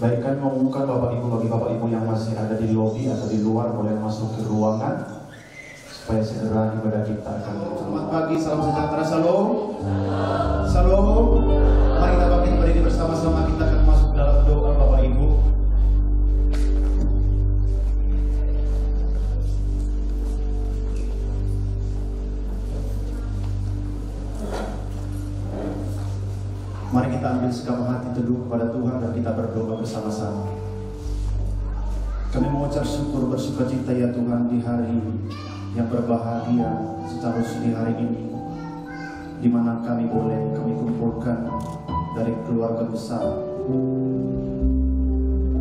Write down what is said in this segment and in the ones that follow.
Baik, kami mengumumkan Bapak Ibu, bagi Bapak Ibu yang masih ada di lobi atau di luar boleh masuk ke ruangan supaya segera ibadah kita akan dimulai. Selamat pagi, salam sejahtera, salam. Salam. Mari kita bangkit berdiri bersama-sama, kita akan masuk dalam doa Bapak Ibu. Mari kita ambil segala hati teduh kepada Tuhan dan kita berdoa bersama-sama. Kami mengucap syukur bersukacita ya Tuhan di hari yang berbahagia seharusnya di hari ini, di mana kami kumpulkan dari keluarga besar,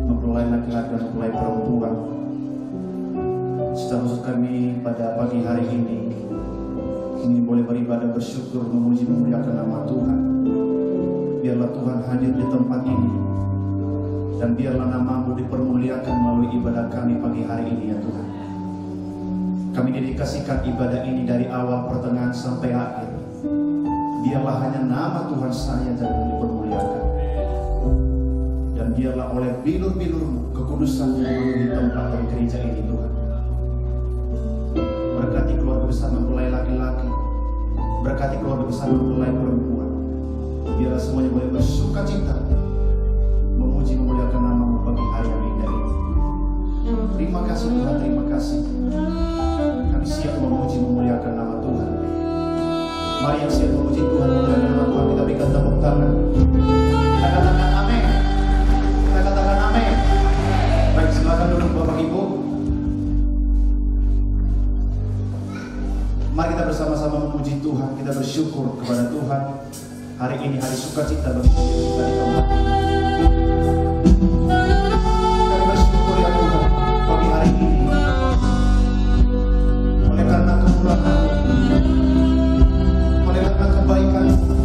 mempelai laki-laki dan mempelai perempuan. Seharusnya kami pada pagi hari ini boleh beribadah, bersyukur, memuji, memuliakan nama Tuhan. Biarlah Tuhan hadir di tempat ini, dan biarlah nama-Mu dipermuliakan melalui ibadah kami pagi hari ini ya Tuhan. Kami dedikasikan ibadah ini dari awal, pertengahan sampai akhir. Biarlah hanya nama Tuhan saja yang dipermuliakan, dan biarlah oleh bilur-bilur-Mu kekudusan-Mu memenuhi tempat dan gereja ini Tuhan. Berkati keluarga besar mempelai laki-laki, berkati keluarga besar mempelai perempuan. Biarlah semuanya boleh bersukacita, memuji, memuliakan nama-Mu bagi hari yang indah ini. Terima kasih Tuhan, terima kasih. Kami siap memuji, memuliakan nama Tuhan. Mari yang siap memuji Tuhan, memuliakan nama Tuhan, kita berikan tepuk tangan. Kita katakan amin. Kita katakan amin. Baik, silakan duduk Bapak Ibu. Mari kita bersama-sama memuji Tuhan, kita bersyukur kepada Tuhan. Hari ini hari sukacita bagi kita di tempat ini. Kami bersyukur ya Tuhan bagi hari ini. Oleh karena kemurahan-Mu, oleh karena kebaikan-Mu,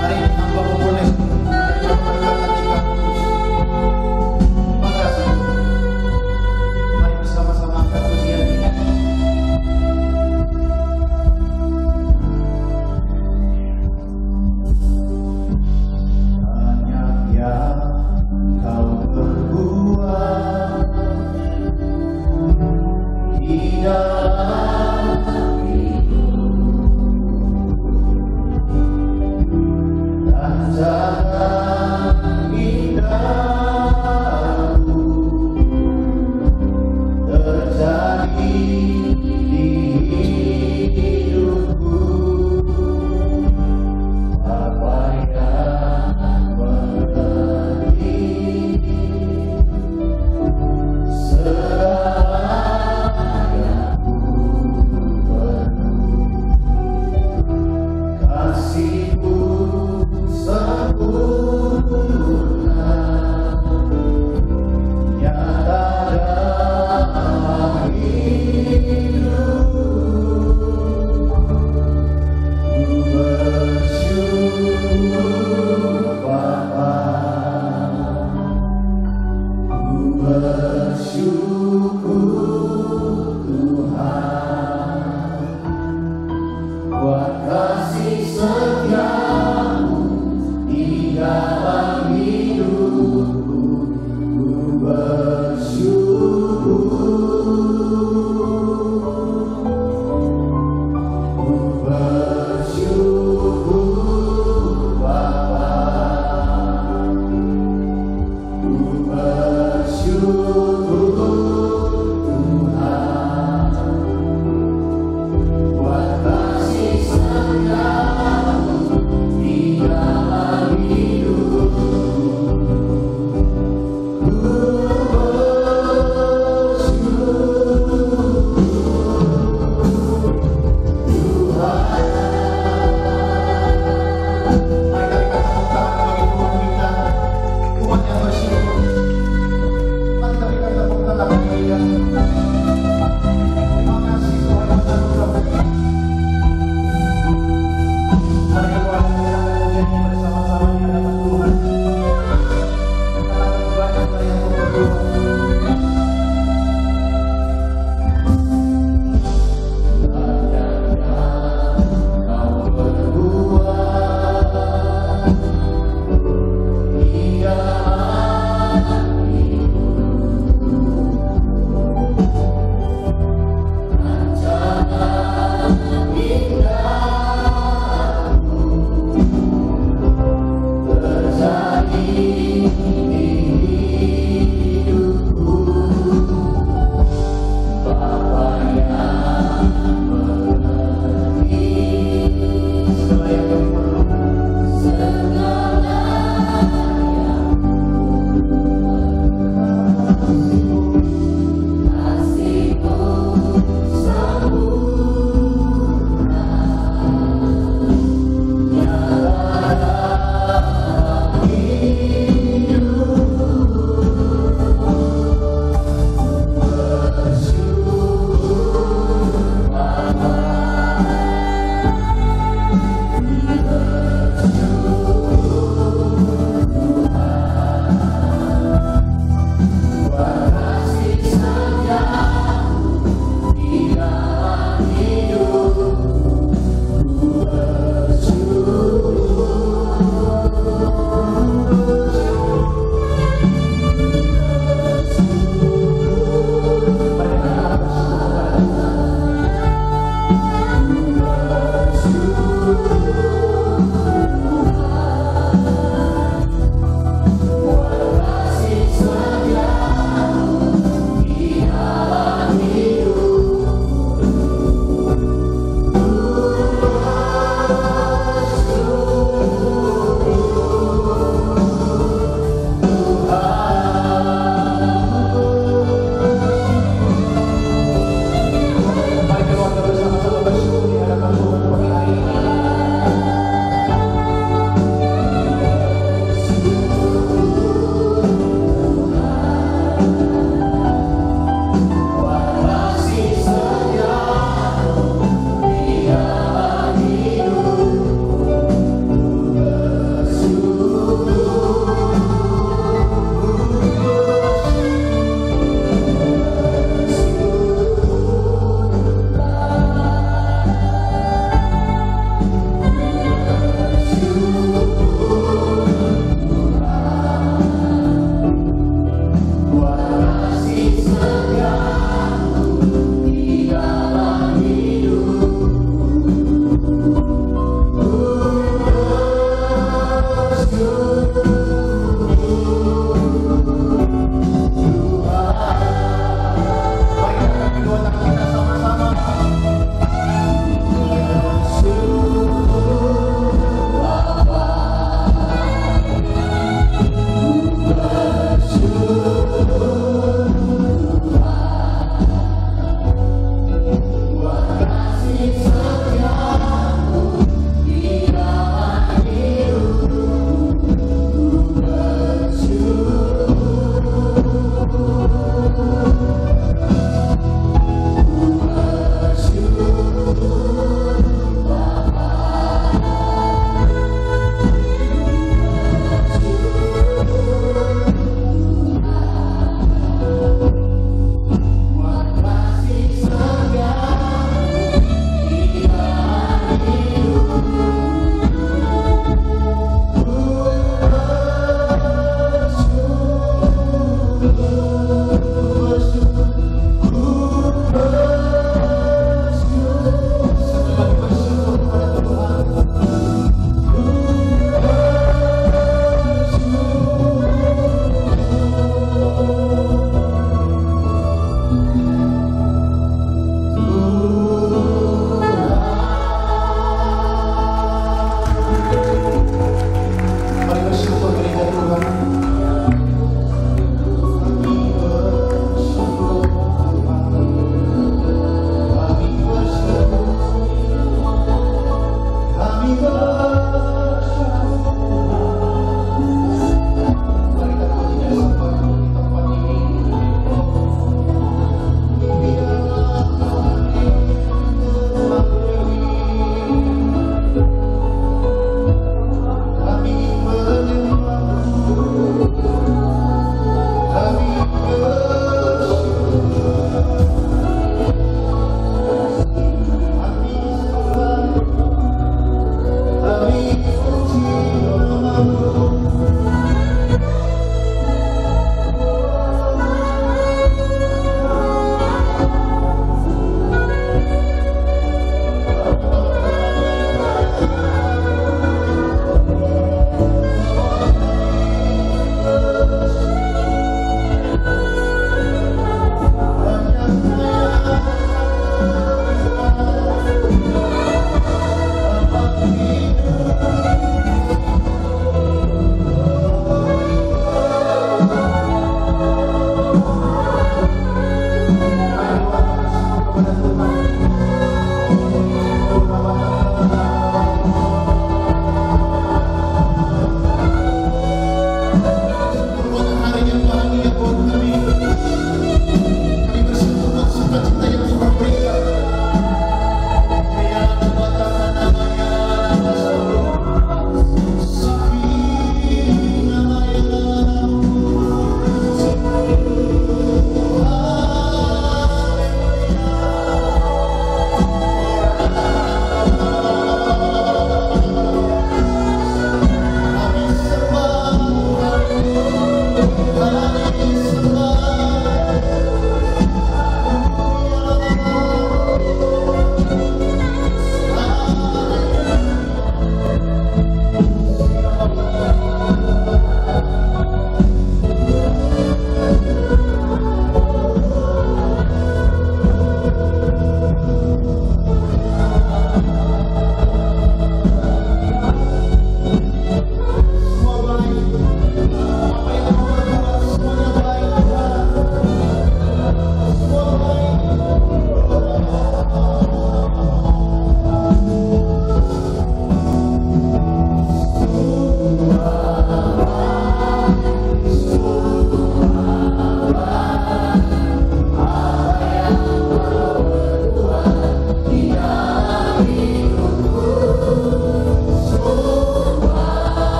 hari ini hamba-Mu boleh berkata tiga kudus. Terima kasih. Mari bersama-sama angkat pujian ini. Kau berbuat di dalam hidup dan jangan indahmu terjadi di hidupku. Apa yang mengerti serahku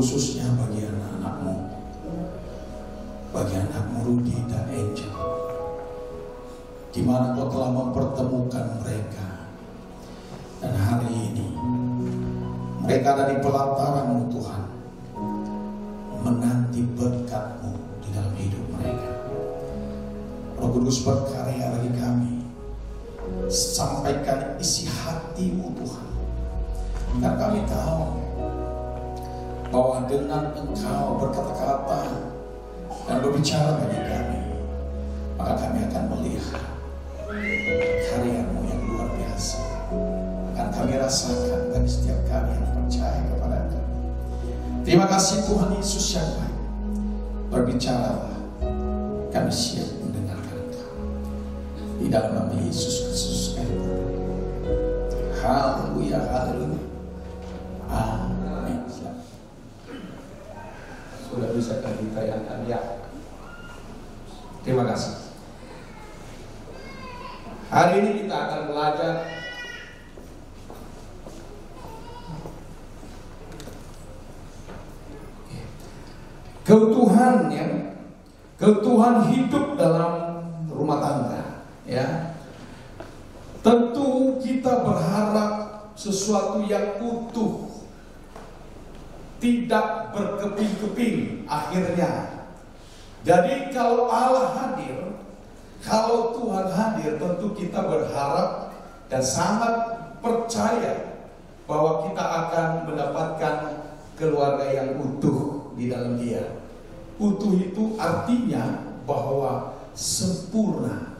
khususnya bagi anak-anakmu, bagi anakmu Rudi dan Angel, di mana Kau telah mempertemukan mereka, dan hari ini mereka ada di pelataran-Mu Tuhan, menanti berkat-Mu di dalam hidup mereka. Roh Kudus berkarya bagi kami, sampaikan isi hati-Mu Tuhan, dan kami tahu bahwa dengan Engkau berkata-kata dan berbicara bagi kami, maka kami akan melihat karya-Mu yang luar biasa, akan kami rasakan dari setiap kami yang percaya kepada Engkau. Terima kasih Tuhan Yesus yang baik, berbicaralah, kami siap mendengarkan Engkau. Di dalam nama Yesus Kristus kami berdoa. Haleluya, haleluya. Amin. Sudah bisa ditayangkan ya. Terima kasih. Hari ini kita akan belajar keutuhan, ya, keutuhan hidup dalam rumah tangga, ya. Tentu kita berharap sesuatu yang utuh, tidak berkeping-keping akhirnya. Jadi kalau Allah hadir, kalau Tuhan hadir, tentu kita berharap dan sangat percaya bahwa kita akan mendapatkan keluarga yang utuh di dalam Dia. Utuh itu artinya bahwa sempurna,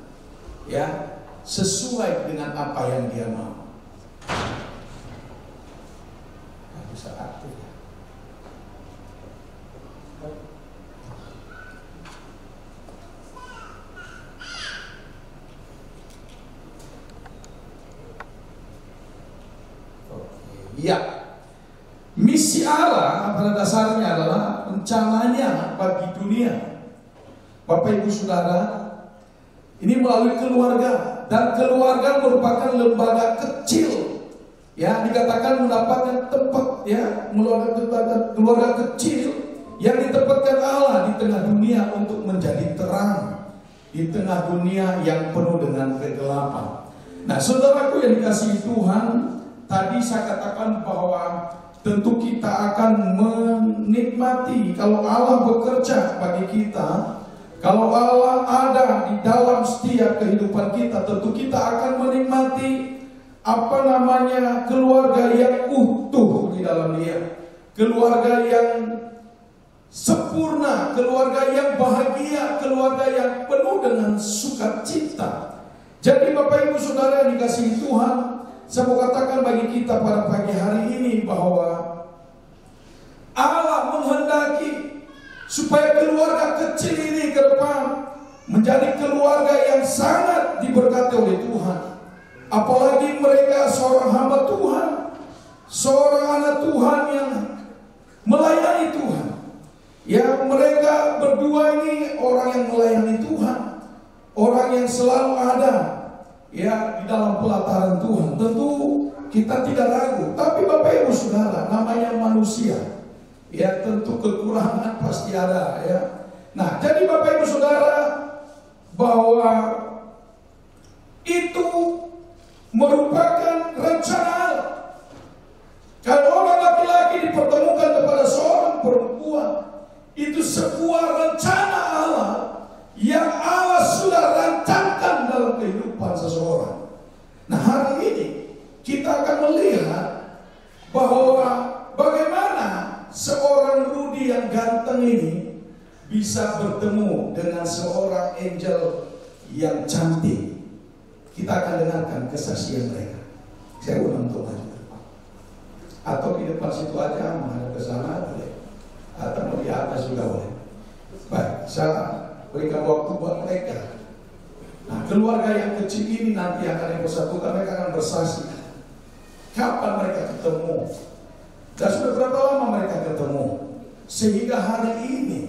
ya, sesuai dengan apa yang Dia mau. Bisa aktif, ya. Ya, misi Allah pada dasarnya adalah rencananya bagi dunia. Bapak Ibu Saudara, ini melalui keluarga, dan keluarga merupakan lembaga kecil, ya, dikatakan mendapatkan tempat, ya, melalui keluarga kecil yang ditempatkan Allah di tengah dunia untuk menjadi terang di tengah dunia yang penuh dengan kegelapan. Nah, saudaraku yang dikasihi Tuhan, tadi saya katakan bahwa tentu kita akan menikmati kalau Allah bekerja bagi kita, kalau Allah ada di dalam setiap kehidupan kita, tentu kita akan menikmati keluarga yang utuh di dalam Dia, keluarga yang sempurna, keluarga yang bahagia, keluarga yang penuh dengan sukacita. Jadi Bapak Ibu Saudara yang dikasihi Tuhan, saya mau katakan bagi kita pada pagi hari ini bahwa Allah menghendaki supaya keluarga kecil ini ke depan menjadi keluarga yang sangat diberkati oleh Tuhan. Apalagi mereka seorang hamba Tuhan, seorang anak Tuhan yang melayani Tuhan. Ya, mereka berdua ini orang yang melayani Tuhan, orang yang selalu ada, ya, di dalam pelataran Tuhan. Tentu kita tidak ragu. Tapi Bapak Ibu Saudara, namanya manusia, ya, tentu kekurangan pasti ada, ya. Nah, jadi Bapak Ibu Saudara, bahwa itu merupakan rencana Allah. Kalau orang laki-laki dipertemukan kepada seorang perempuan, itu sebuah rencana Allah yang Allah sudah rancangkan dalam kehidupan seseorang. Nah, hari ini kita akan melihat bahwa bagaimana seorang Rudy yang ganteng ini bisa bertemu dengan seorang angel yang cantik. Kita akan dengarkan kesaksian mereka. Saya ulang untuk maju ke depan, atau di depan situ aja, menghadap ke sana boleh, atau di atas juga boleh. Baik, saya berikan waktu buat mereka. Nah, keluarga yang kecil ini nanti akan dipersatukan, mereka akan bersaksi kapan mereka ketemu dan sudah berapa lama mereka ketemu, sehingga hari ini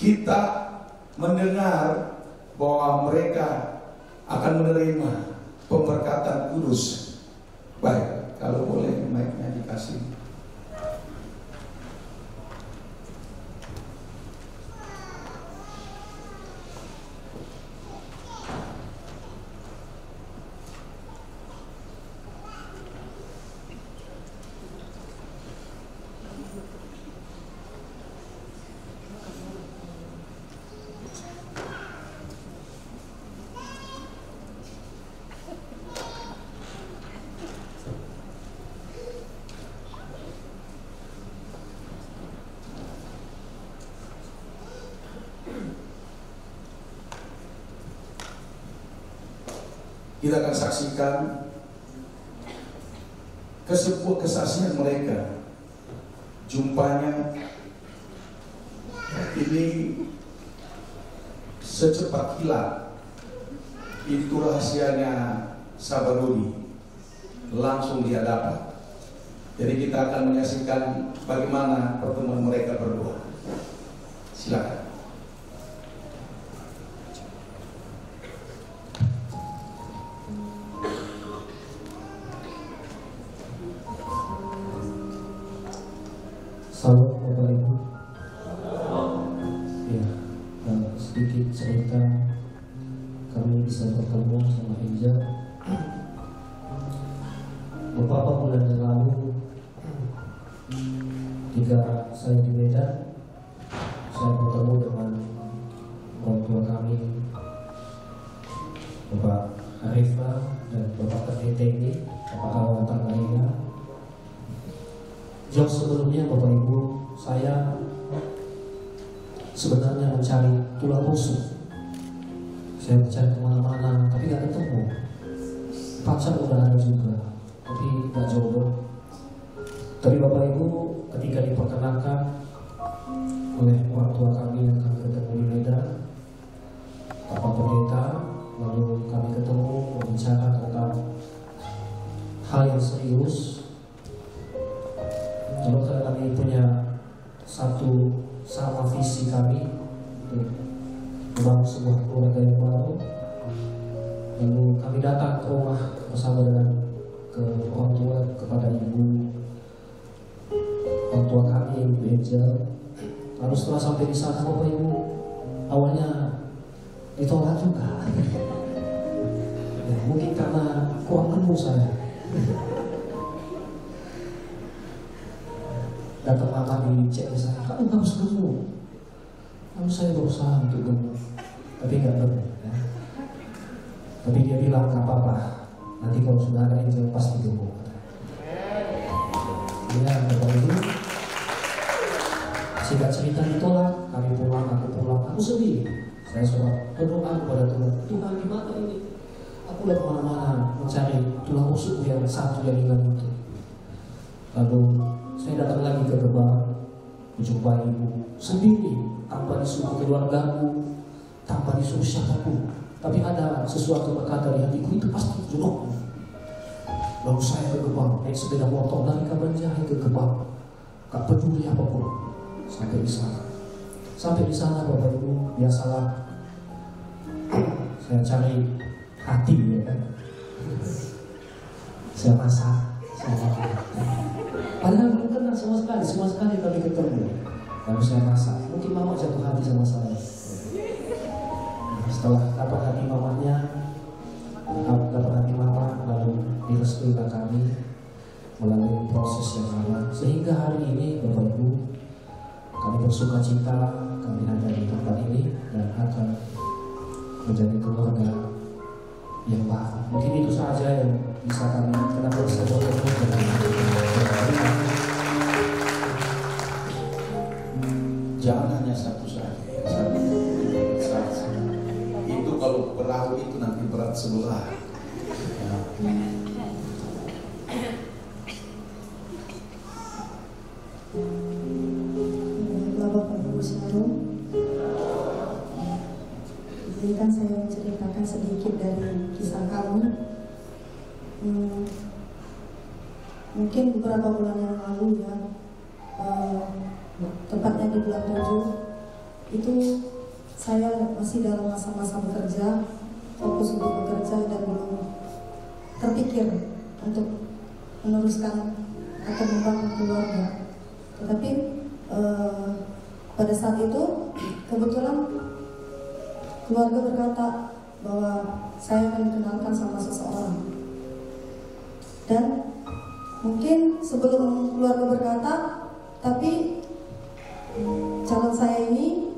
kita mendengar bahwa mereka akan menerima pemberkatan kudus. Baik, kalau boleh mic-nya dikasih. Kita akan saksikan sebuah kesaksian mereka. Jumpanya ini secepat kilat. Itu rahasianya sahabat Rudy, langsung dia dapat. Jadi kita akan menyaksikan bagaimana pertemuan mereka berdua. Silakan. sukacita kami bisa bertemu sama Angel. Beberapa bulan yang lalu, ketika saya di Medan, saya bertemu dengan orang tua kami, Bapak Arifah dan Bapak Pendeta ini, Bapak Awan Tanggaina. Jauh sebelumnya Bapak Ibu, saya sebenarnya mencari tulang rusuk. Saya mencari kemana-mana, tapi gak ketemu. Pacar udah ada juga, tapi gak jodoh. Tapi Bapak Ibu, ketika diperkenalkan oleh orang tua kami yang kami ketemu di Medan, Bapak Pendeta, lalu kami ketemu berbicara tentang hal yang serius. Lalu kami punya satu sama visi kami untuk membangun sebuah keluarga yang baru. Lalu kami datang ke rumah bersama dengan orang tua, kepada ibu orang tua kami, Ibu Angel. Lalu setelah sampai di sana, Bapak Ibu, awalnya ditolak juga. Ya, mungkin karena kurang gemuk saya. Datang mama dicek ke saya, kamu harus gemuk. Lalu saya berusaha untuk gemuk, tapi nggak gemuk. Ya. Tapi dia bilang nggak apa-apa, nanti kalau sudah ada Angel pasti gemuk. Ya, Bapak Ibu, singkat cerita ditolak, kami pulang, aku sedih. Saya sudah berdoa kepada Tuhan, Tuhan gimana ini? Aku udah kemana-mana mencari tulang rusuk yang satu yang hilang itu. Lalu saya datang lagi ke Gebang, menjumpai ibu sendiri, tanpa disuruh keluargaku, tanpa disuruh siapapun. Tapi ada sesuatu berkata di hatiku, itu pasti jodohku. Lalu saya ke Gebang, naik sepeda motor dari Kabanjahe ke Gebang, gak peduli apapun. Sampai di sana. Sampai di sana Bapak Ibu, biasalah saya cari hati, ya kan. Saya masak, saya makan. Padahal belum kenal sama sekali kami ketemu. Lalu saya masak, mungkin mama jatuh hati sama saya. Setelah dapat hati mamanya, lalu direstuikan kami melalui proses yang lama. Sehingga hari ini Bapak Ibu, kami bersuka cita, kami ada di tempat ini dan akan menjadi keluarga yang baru. Mungkin itu saja yang bisa kami kenapa saya Jangan hanya satu saja. Itu kalau perahu itu nanti berat sebelah. Bapak Ibu Shalom, izinkan saya menceritakan sedikit dari kisah kami. Mungkin beberapa bulan yang lalu ya, tepatnya di bulan 7 itu saya masih dalam masa-masa bekerja, fokus untuk bekerja dan belum terpikir untuk meneruskan atau membangun keluarga. Tetapi pada saat itu kebetulan keluarga berkata bahwa saya akan dikenalkan sama seseorang. Dan mungkin sebelum keluarga berkata, tapi calon saya ini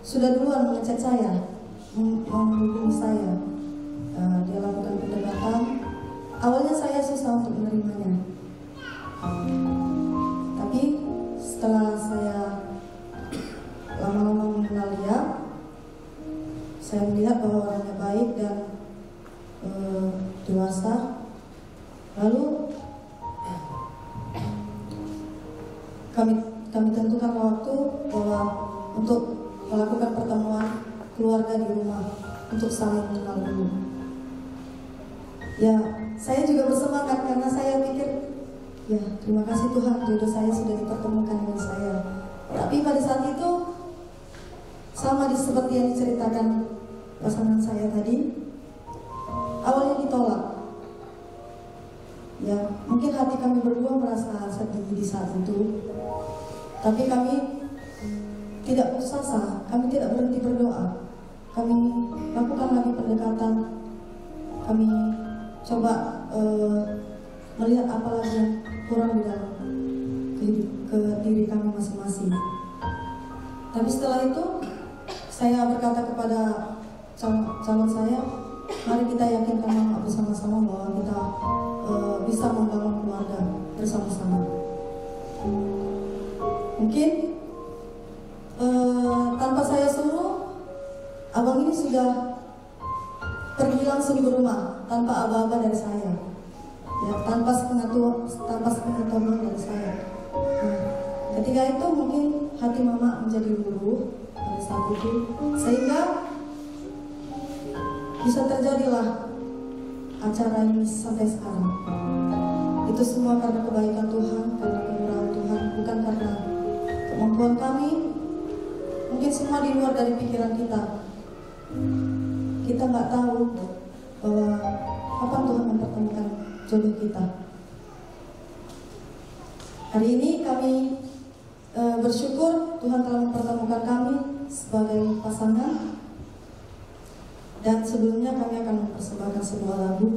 sudah duluan mengechat saya, menghubungi saya. Dia lakukan pendekatan. Awalnya saya susah untuk menerimanya, tapi setelah saya lama-lama mengenal dia, saya melihat bahwa orangnya baik dan dewasa. Lalu kami tentukan waktu bahwa untuk melakukan pertemuan keluarga di rumah untuk saling mengenal dulu. Ya, saya juga bersemangat karena saya pikir, ya terima kasih Tuhan, jodoh saya sudah dipertemukan dengan saya. Tapi pada saat itu sama seperti yang diceritakan pasangan saya tadi, awalnya ditolak. Ya, mungkin hati kami berdua merasa sedih di saat itu. Tapi kami tidak putus asa, kami tidak berhenti berdoa. kami lakukan lagi pendekatan. Kami coba melihat apa lagi yang kurang di dalam ke diri kami masing-masing. Tapi setelah itu saya berkata kepada calon saya, mari kita yakinkan mama bersama-sama bahwa kita bisa membangun keluarga bersama-sama. Mungkin tanpa saya suruh, abang ini sudah pergi langsung ke rumah tanpa aba-aba dari saya, ya, tanpa sepengetahuan dari saya. Ketika itu mungkin hati mama menjadi luluh pada saat itu, sehingga bisa terjadilah acara ini sampai sekarang. Itu semua karena kebaikan Tuhan, karena kemurahan Tuhan, bukan karena kemampuan kami. Mungkin semua di luar dari pikiran kita. Kita nggak tahu bahwa kapan Tuhan mempertemukan jodoh kita. Hari ini kami bersyukur Tuhan telah mempertemukan kami sebagai pasangan. Dan sebelumnya kami akan mempersembahkan sebuah lagu.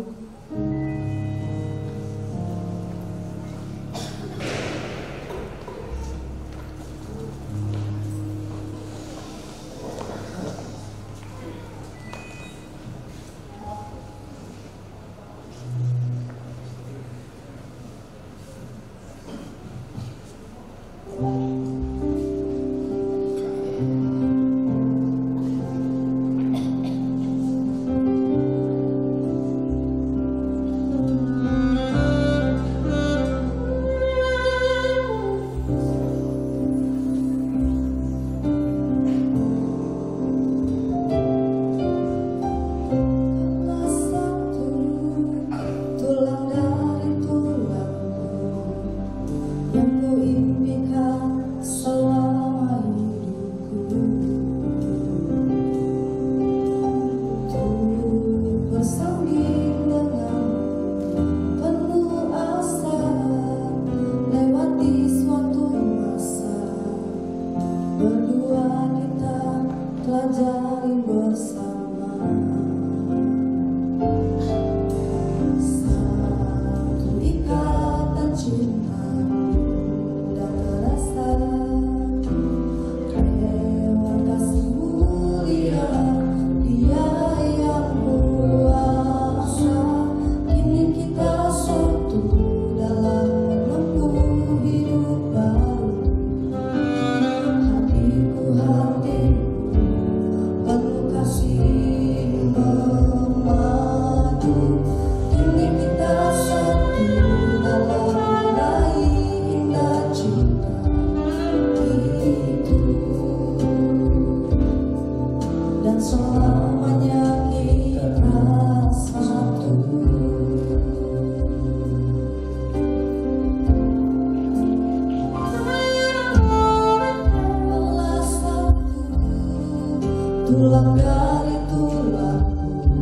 Tulang dari tulangku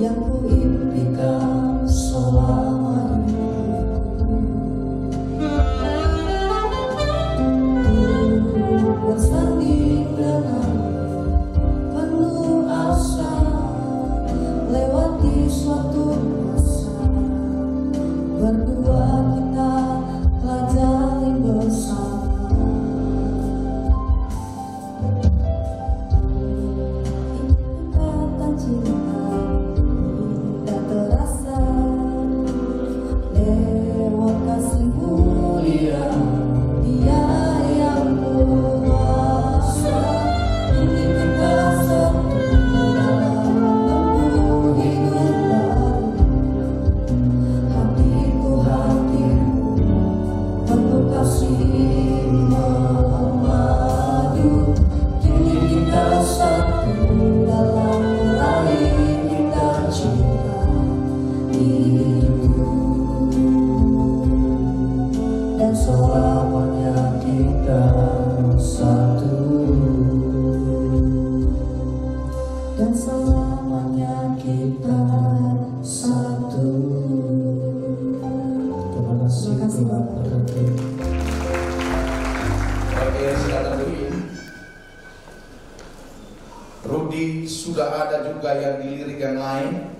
yang kuimpikan selama hidupku, bersanding dengan penuh asa, lewati suatu masa, berdua kita pelajari bersama. Rudy sudah ada juga yang dilirik yang lain,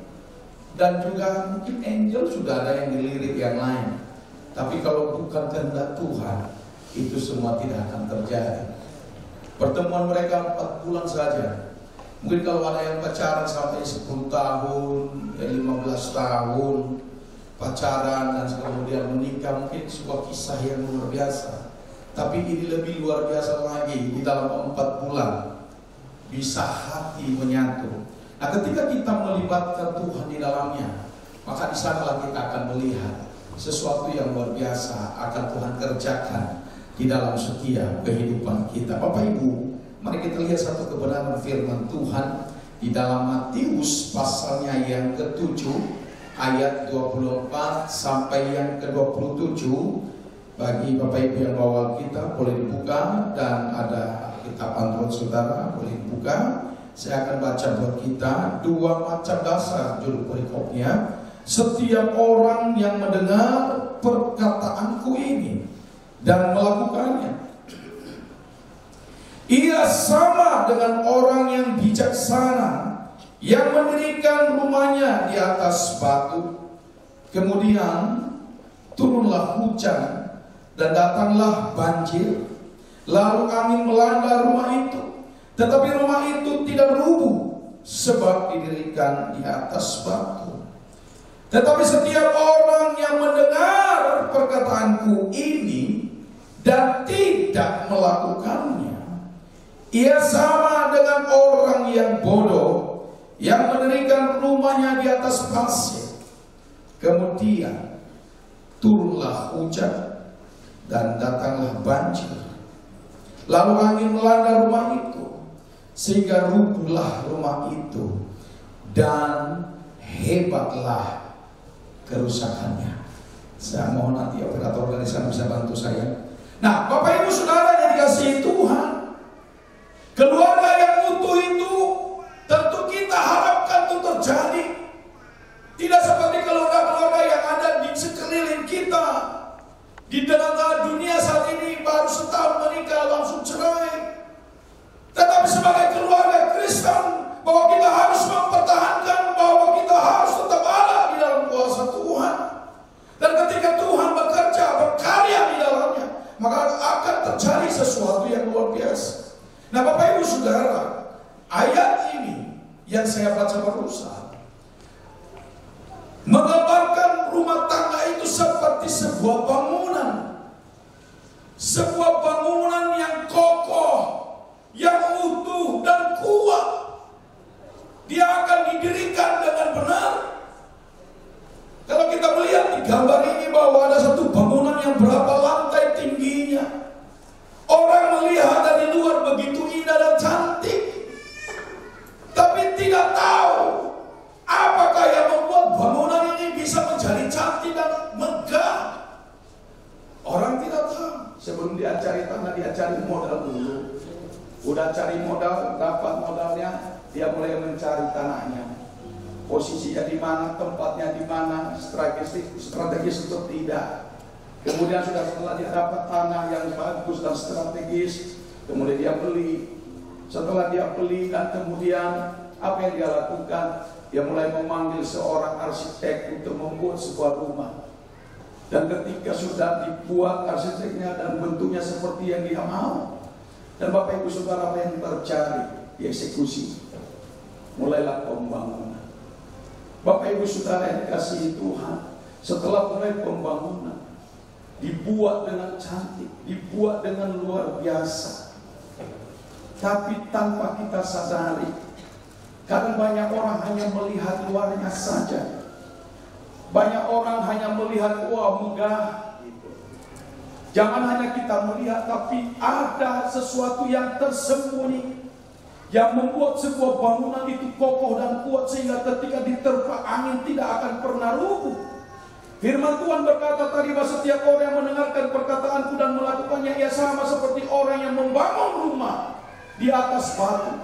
dan juga mungkin Angel sudah ada yang dilirik yang lain. Tapi kalau bukan kehendak Tuhan, itu semua tidak akan terjadi. Pertemuan mereka 4 bulan saja. Mungkin kalau ada yang pacaran sampai 10 tahun, 15 tahun pacaran dan kemudian menikah, mungkin sebuah kisah yang luar biasa. Tapi ini lebih luar biasa lagi, di dalam 4 bulan bisa hati menyatu. Nah, ketika kita melibatkan Tuhan di dalamnya, maka di sanalah kita akan melihat sesuatu yang luar biasa akan Tuhan kerjakan di dalam setiap kehidupan kita. Bapak Ibu, mari kita lihat satu kebenaran firman Tuhan di dalam Matius pasalnya yang ke-7 ayat 24 sampai yang ke-27. Bagi Bapak Ibu yang bawa kita boleh dibuka, dan ada kitab Android saudara boleh dibuka. Saya akan baca buat kita 2 macam dasar judul perikopnya. Setiap orang yang mendengar perkataanku ini dan melakukannya, ia sama dengan orang yang bijaksana yang mendirikan rumahnya di atas batu. Kemudian turunlah hujan dan datanglah banjir, lalu angin melanda rumah itu, tetapi rumah itu tidak rubuh sebab didirikan di atas batu. Tetapi setiap orang yang mendengar perkataanku ini dan tidak melakukannya, ia sama dengan orang yang bodoh yang mendirikan rumahnya di atas pasir. Kemudian turunlah hujan dan datanglah banjir, lalu angin melanda rumah itu, sehingga rubuhlah rumah itu, dan hebatlah kerusakannya. Saya mohon nanti operator dari sana bisa bantu saya. Nah, Bapak Ibu Saudara yang dikasihi Tuhan, keluarga yang utuh itu tentu kita harapkan itu terjadi. Tidak seperti keluarga-keluarga yang ada di sekeliling kita. Di tengah dunia saat ini baru setahun menikah langsung cerai. Tetapi sebagai keluarga Kristen, bahwa kita harus mempertahankan, bahwa kita harus tetap ada di dalam kuasa Tuhan. Dan ketika Tuhan bekerja, berkarya di dalamnya, maka akan terjadi sesuatu yang luar biasa. Nah, Bapak Ibu Saudara, ayat ini yang saya baca barusan menggambarkan rumah tangga itu seperti sebuah bangunan. Sebuah bangunan yang kokoh, yang utuh dan kuat. Dia akan didirikan dengan benar. Kalau kita melihat di gambar ini bahwa ada satu bangunan yang berapa lantai tingginya. Orang melihat dari luar begitu indah dan cantik, tapi tidak tahu apakah yang membuat bangunan ini bisa menjadi cantik dan megah. Orang tidak tahu. Sebelum dia cari tanah, dia cari modal dulu. Udah cari modal, dapat modalnya, dia mulai mencari tanahnya. Posisinya di mana, tempatnya di mana, strategis atau tidak. Kemudian setelah dia dapat tanah yang bagus dan strategis, kemudian dia beli. Setelah dia beli dan kemudian apa yang dia lakukan? Dia mulai memanggil seorang arsitek untuk membuat sebuah rumah. Dan ketika sudah dibuat arsiteknya dan bentuknya seperti yang dia mau, dan Bapak Ibu Saudara, apa yang terjadi? Dieksekusi. Mulailah pembangunan. Bapak Ibu Saudara yang dikasihi Tuhan, setelah mulai pembangunan, dibuat dengan cantik, dibuat dengan luar biasa, tapi tanpa kita sadari, kadang banyak orang hanya melihat luarnya saja. Banyak orang hanya melihat, wah megah. Jangan hanya kita melihat, tapi ada sesuatu yang tersembunyi yang membuat sebuah bangunan itu kokoh dan kuat sehingga ketika diterpa angin tidak akan pernah rubuh. Firman Tuhan berkata tadi bahwa setiap orang yang mendengarkan perkataanku dan melakukannya, ia sama seperti orang yang membangun rumah di atas batu.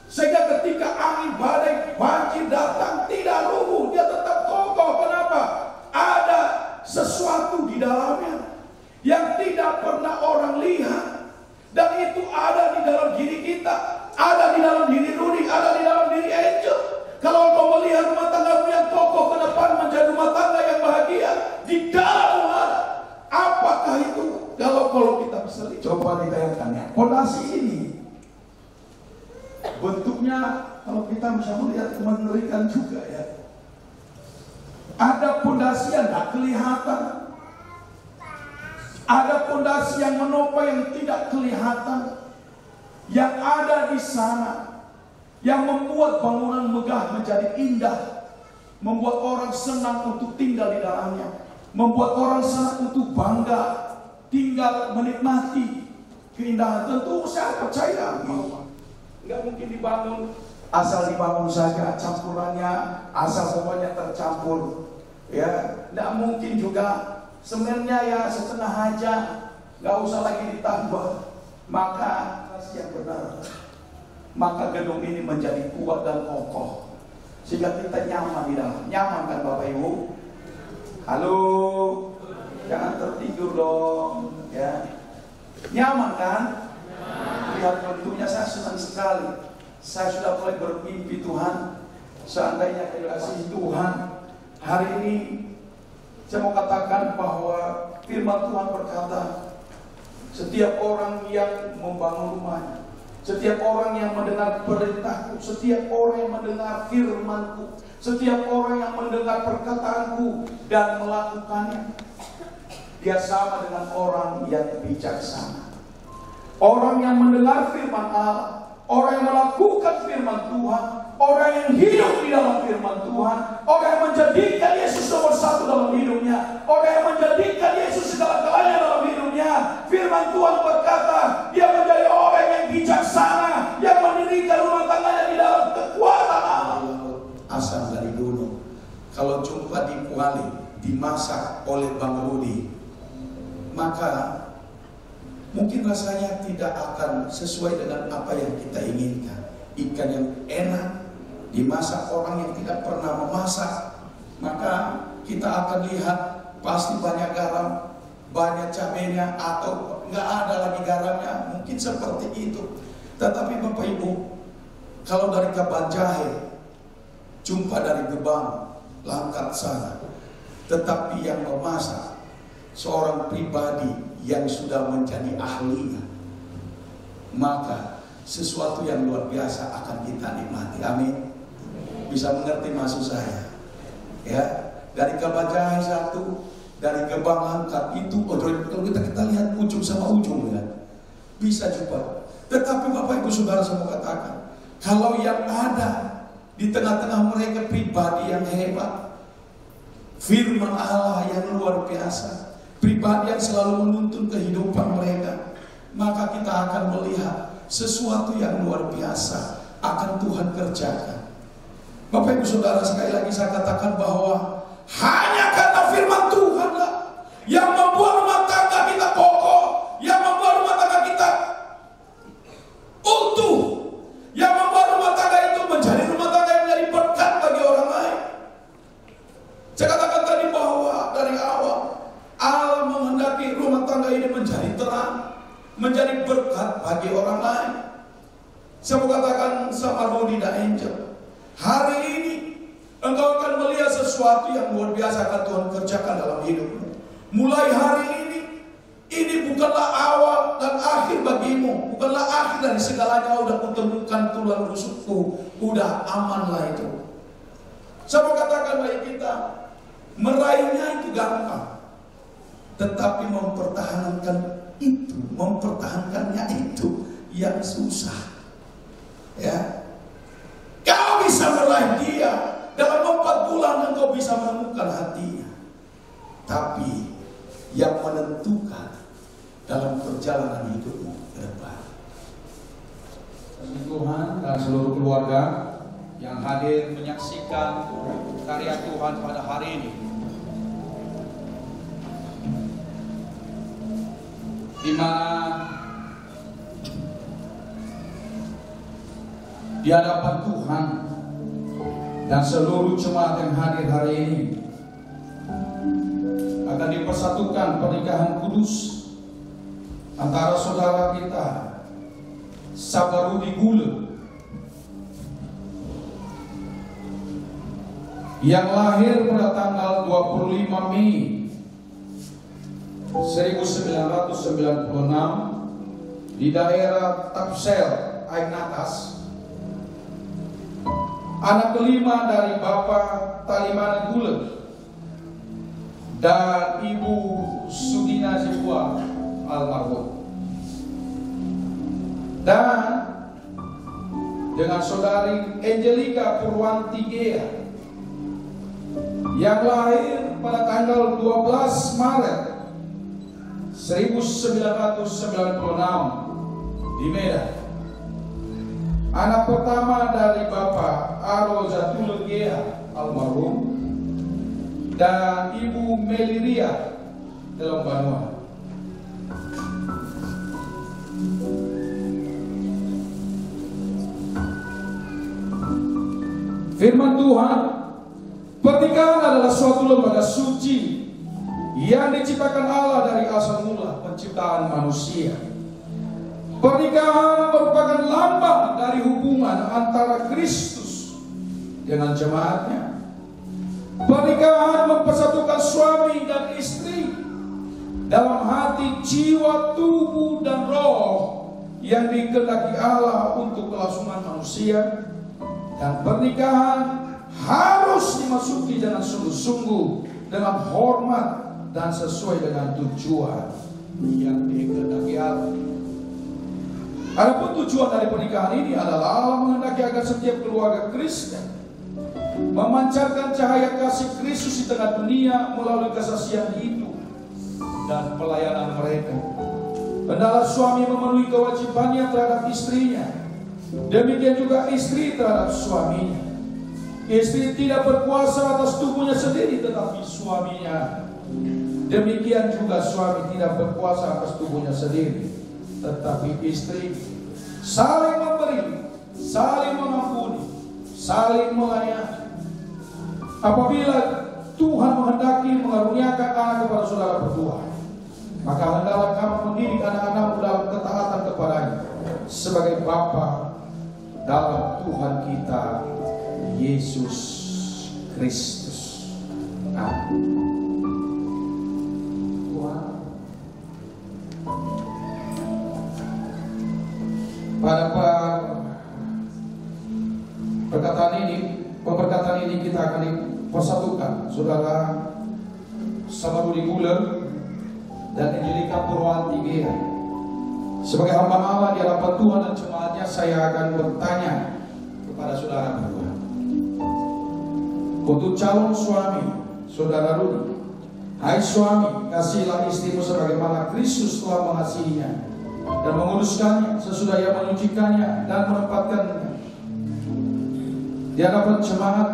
Sehingga ketika angin badai banjir datang tidak rubuh, dia tetap kokoh. Kenapa? Ada sesuatu di dalamnya yang tidak pernah orang lihat, dan itu ada di dalam diri kita, ada di dalam diri Rudy, ada kita bisa melihat mengerikan juga ya. Ada pondasi yang tidak kelihatan. Ada pondasi yang menopang yang tidak kelihatan. Yang ada di sana. Yang membuat bangunan megah menjadi indah. Membuat orang senang untuk tinggal di dalamnya. Membuat orang senang untuk bangga. Tinggal menikmati keindahan. Tentu saya percaya bahwa nggak mungkin dibangun asal dibangun saja, campurannya asal semuanya tercampur, ya. Nggak mungkin juga semennya ya setengah aja, nggak usah lagi ditambah. Maka yang benar, maka gedung ini menjadi kuat dan kokoh sehingga kita nyaman di dalam. Nyaman kan Bapak Ibu? Halo, jangan tertidur dong, ya. Nyaman kan? Lihat bentuknya, saya senang sekali. Saya sudah mulai bermimpi Tuhan. Seandainya dikasih Tuhan, hari ini saya mau katakan bahwa firman Tuhan berkata, setiap orang yang membangun rumahnya, setiap orang yang mendengar perintahku, setiap orang yang mendengar firmanku, setiap orang yang mendengar perkataanku dan melakukannya, dia sama dengan orang yang bijaksana. Orang yang mendengar firman Allah, orang yang melakukan firman Tuhan, orang yang hidup di dalam firman Tuhan, orang yang menjadikan Yesus nomor satu dalam hidupnya, orang yang menjadikan Yesus segala-galanya dalam hidupnya. Firman Tuhan berkata, dia menjadi orang yang bijaksana, yang mendirikan rumah tangganya di dalam kekuatan Allah. Asal dari dulu, kalau jumpa di Kuali, dimasak oleh Bang Rudi, maka mungkin rasanya tidak akan sesuai dengan apa yang kita inginkan. Ikan yang enak dimasak orang yang tidak pernah memasak, maka kita akan lihat pasti banyak garam, banyak cabenya, atau nggak ada lagi garamnya. Mungkin seperti itu. Tetapi Bapak Ibu, kalau dari Kaban Jahe jumpa dari Gebang Langkat sana, tetapi yang memasak seorang pribadi yang sudah menjadi ahlinya, maka sesuatu yang luar biasa akan kita nikmati. Amin. Bisa mengerti maksud saya? Ya, dari Kaban Jahe satu, dari Gebang Langkat itu, kalau kita lihat ujung sama ujung ya, bisa juga. Tetapi Bapak Ibu Saudara semua katakan, kalau yang ada di tengah-tengah mereka pribadi yang hebat, firman Allah yang luar biasa, pribadi yang selalu menuntun kehidupan mereka, maka kita akan melihat sesuatu yang luar biasa akan Tuhan kerjakan. Bapak Ibu Saudara, sekali lagi saya katakan bahwa hanya karena firman Tuhanlah yang membuat rumah tangga kita kokoh, yang membuat rumah tangga kita utuh, yang membuat rumah tangga itu menjadi rumah tangga yang menjadi berkat bagi orang lain. Saya katakan tadi bahwa dari awal Allah menghendaki rumah tangga ini menjadi terang, menjadi berkat bagi orang lain. Saya mau katakan sama Rudi dan Angel, hari ini engkau akan melihat sesuatu yang luar biasa akan Tuhan kerjakan dalam hidupmu. Mulai hari ini bukanlah awal dan akhir bagimu, bukanlah akhir dari segalanya. Udah kutemukan tulang rusukku, udah amanlah itu. Saya mau katakan bagi kita, meraihnya itu gampang, tetapi mempertahankannya itu yang susah. Ya, kau bisa meraih dia dalam 4 bulan, engkau bisa menemukan hatinya. Tapi yang menentukan dalam perjalanan hidupmu ke depan. Tuhan dan seluruh keluarga yang hadir menyaksikan karya Tuhan pada hari ini, di mana di hadapan Tuhan dan seluruh jemaat yang hadir hari ini akan dipersatukan pernikahan kudus antara saudara kita Sabarudi Gule yang lahir pada tanggal 25 Mei 1996 di daerah Tapsel, Ain Atas, Anak kelima dari Bapak Talimana Gule dan Ibu Sudina Zibua almarhum. Dan dengan saudari Angelika Purwanti Gea yang lahir pada tanggal 12 Maret 1996 di Medan. Anak pertama dari Bapak Aro Zatul Gea almarhum dan Ibu Meliria dalam Banua. Firman Tuhan, pernikahan adalah suatu lembaga suci yang diciptakan Allah dari asal mula penciptaan manusia. Pernikahan merupakan lambang dari hubungan antara Kristus dengan jemaatnya. Pernikahan mempersatukan suami dan istri dalam hati, jiwa, tubuh, dan roh yang dikehendaki Allah untuk kelangsungan manusia. Dan pernikahan harus dimasuki dengan sungguh-sungguh, dengan hormat dan sesuai dengan tujuan yang dikehendaki Allah. Adapun tujuan dari pernikahan ini adalah Allah menghendaki agar setiap keluarga Kristen memancarkan cahaya kasih Kristus di tengah dunia melalui kesaksian hidup dan pelayanan mereka. Hendaklah suami memenuhi kewajibannya terhadap istrinya. Demikian juga istri terhadap suaminya. Istri tidak berkuasa atas tubuhnya sendiri, tetapi suaminya. Demikian juga suami tidak berkuasa atas tubuhnya sendiri, tetapi istri. Saling memberi, saling mengampuni, saling melayani. Apabila Tuhan menghendaki mengaruniakan anak kepada saudara berdua, maka hendaklah kamu mendidik anak-anakmu dalam ketaatan kepadanya sebagai Bapa dalam Tuhan kita Yesus Kristus. Amin. Pada pemberkatan ini kita akan dipersatukan saudara Sabarudi Gule dan Angelika Purwanti Gea. Sebagai hamba Allah di hadapan Tuhan dan jemaatnya, saya akan bertanya kepada saudara berdua. Untuk calon suami, saudara Rudi, hai suami, kasihilah istrimu sebagaimana Kristus telah mengasihinya dan menguduskannya sesudah ia menyucikannya dan menempatkannya di hadapan jemaat,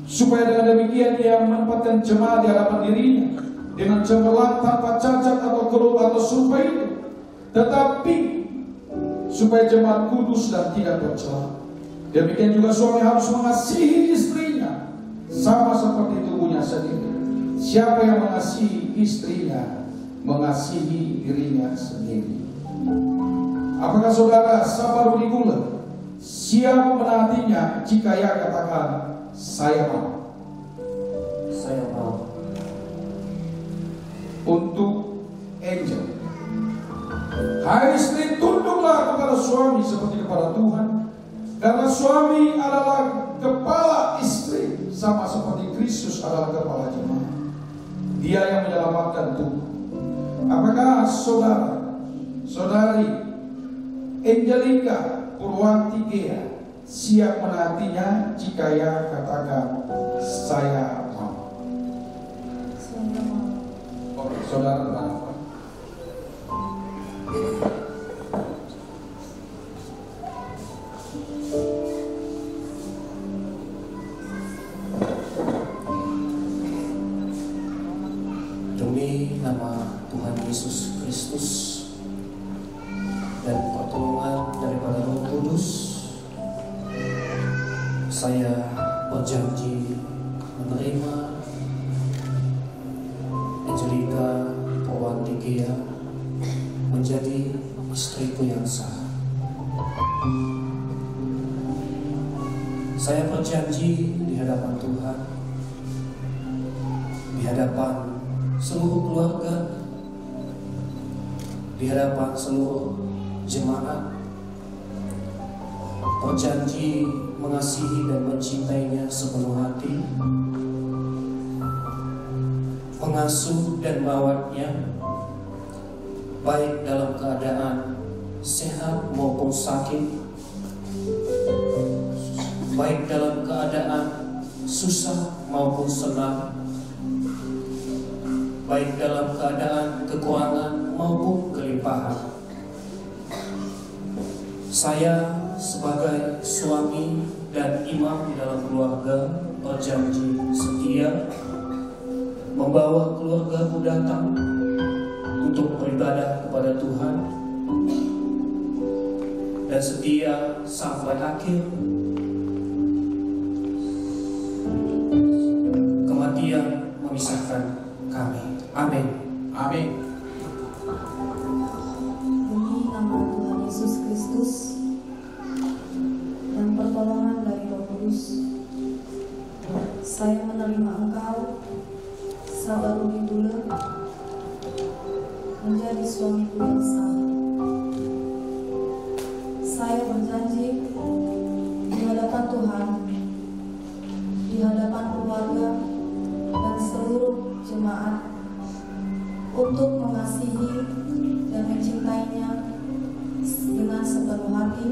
supaya dengan demikian ia menempatkan jemaat di hadapan dirinya dengan cemerlang tanpa cacat atau keluh atau serupa itu, tetapi supaya jemaat kudus dan tidak bercela. Demikian juga suami harus mengasihi istrinya sama seperti tubuhnya sendiri. Siapa yang mengasihi istrinya mengasihi dirinya sendiri. Apakah saudara Sabarudi Gule siap menaatinya jika ia katakan saya mau? Saya mau. Untuk Angel, hai istri, tunduklah kepada suami seperti kepada Tuhan, karena suami adalah kepala istri sama seperti Kristus adalah kepala jemaat. Dia yang menyelamatkan tubuh. Apakah saudari Angelika Purwanti Gea siap menaatinya jika ia katakan saya mau? Saya mau. Saudara berapa? Demi nama Tuhan Yesus Kristus dan pertolongan daripada Roh Kudus, saya berjanji menerima Angelika Purwanti Gea menjadi istriku yang sah. Saya berjanji di hadapan Tuhan, di hadapan seluruh keluarga, di hadapan seluruh jemaat, berjanji mengasihi dan mencintainya sepenuh hati, mengasuh dan merawatnya baik dalam keadaan sehat maupun sakit, baik dalam keadaan susah maupun senang, baik dalam keadaan kekurangan maupun kelimpahan. Saya sebagai suami dan imam di dalam keluarga berjanji setia membawa keluargaku datang untuk beribadah kepada Tuhan dan setia sampai akhir kematian memisahkan kami. Amin. Amin. Demi nama Tuhan Yesus Kristus dan pertolongan dari Roh Kudus, saya menerima Engkau, Sabarudi Dule, menjadi suamiku yang sah. Saya berjanji di hadapan Tuhan, di hadapan keluarga dan seluruh jemaat untuk mengasihi dan mencintainya dengan sepenuh hati,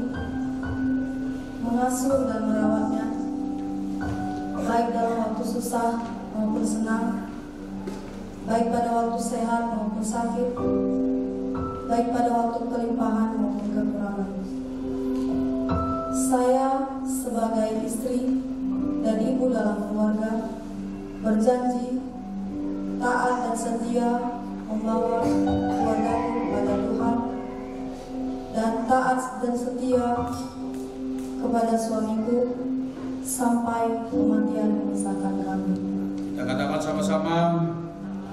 mengasuh dan merawatnya baik dalam waktu susah maupun senang, baik pada waktu sehat maupun sakit, baik pada waktu kelimpahan maupun kekurangan. Saya sebagai istri dan ibu dalam keluarga berjanji taat dan setia membawa keluargaku kepada Tuhan dan taat dan setia kepada suamiku sampai kematian memisahkan kami. Kita katakan sama-sama,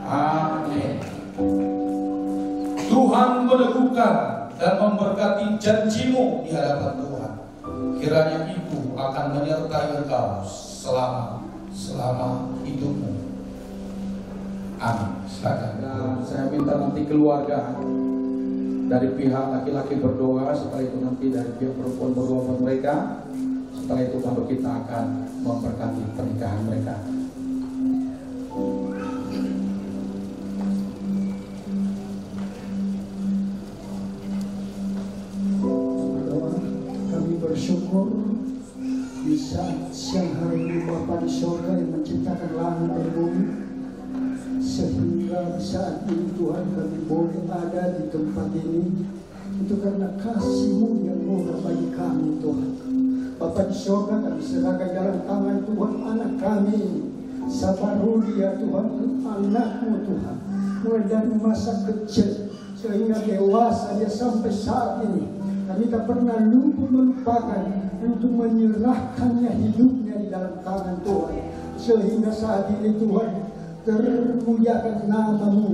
amin. Tuhan meneguhkan dan memberkati janjimu di hadapan Tuhan. Kiranya Ibu akan menyertai engkau selama hidupmu. Amin. Silakan. Dan saya minta nanti keluarga dari pihak laki-laki berdoa, setelah itu nanti dari pihak perempuan berdoa buat mereka. Setelah itu baru kita akan memberkati pernikahan mereka. Kami bersyukur di saat siang hari ini Bapa di surga yang menciptakan langit dan bumi, sehingga di saat ini Tuhan kami boleh ada di tempat ini. Itu karena kasih-Mu yang murah bagi kami Tuhan. Bapa di surga, kami serahkan dalam tangan Tuhan anak kami Sabarudi ya Tuhan, anak-Mu Tuhan, mulai dari masa kecil sehingga dewasa dia sampai saat ini. Kami tak pernah melupakan untuk menyerahkannya hidupnya di dalam tangan Tuhan, sehingga saat ini Tuhan termuliakan nama-Mu,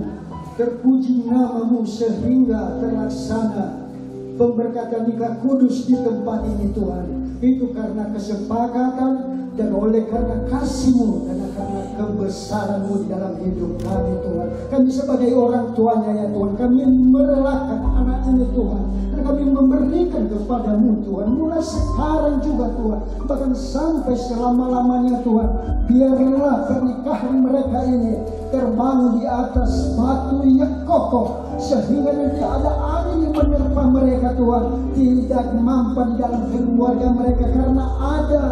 terpuji nama-Mu, sehingga terlaksana pemberkatan nikah kudus di tempat ini Tuhan. Itu karena kesepakatan dan oleh karena kasih-Mu dan karena kebesaran-Mu di dalam hidup kami Tuhan. Kami sebagai orang tuanya ya Tuhan, kami merelakan anak ini Tuhan, dan kami memberikan kepada-Mu Tuhan, mulai sekarang juga Tuhan, bahkan sampai selama-lamanya Tuhan. Biarlah pernikahan mereka ini terbangun di atas batu yang kokoh, sehingga nanti ada angin yang menerpa mereka Tuhan, tidak mampan di dalam keluarga mereka, karena ada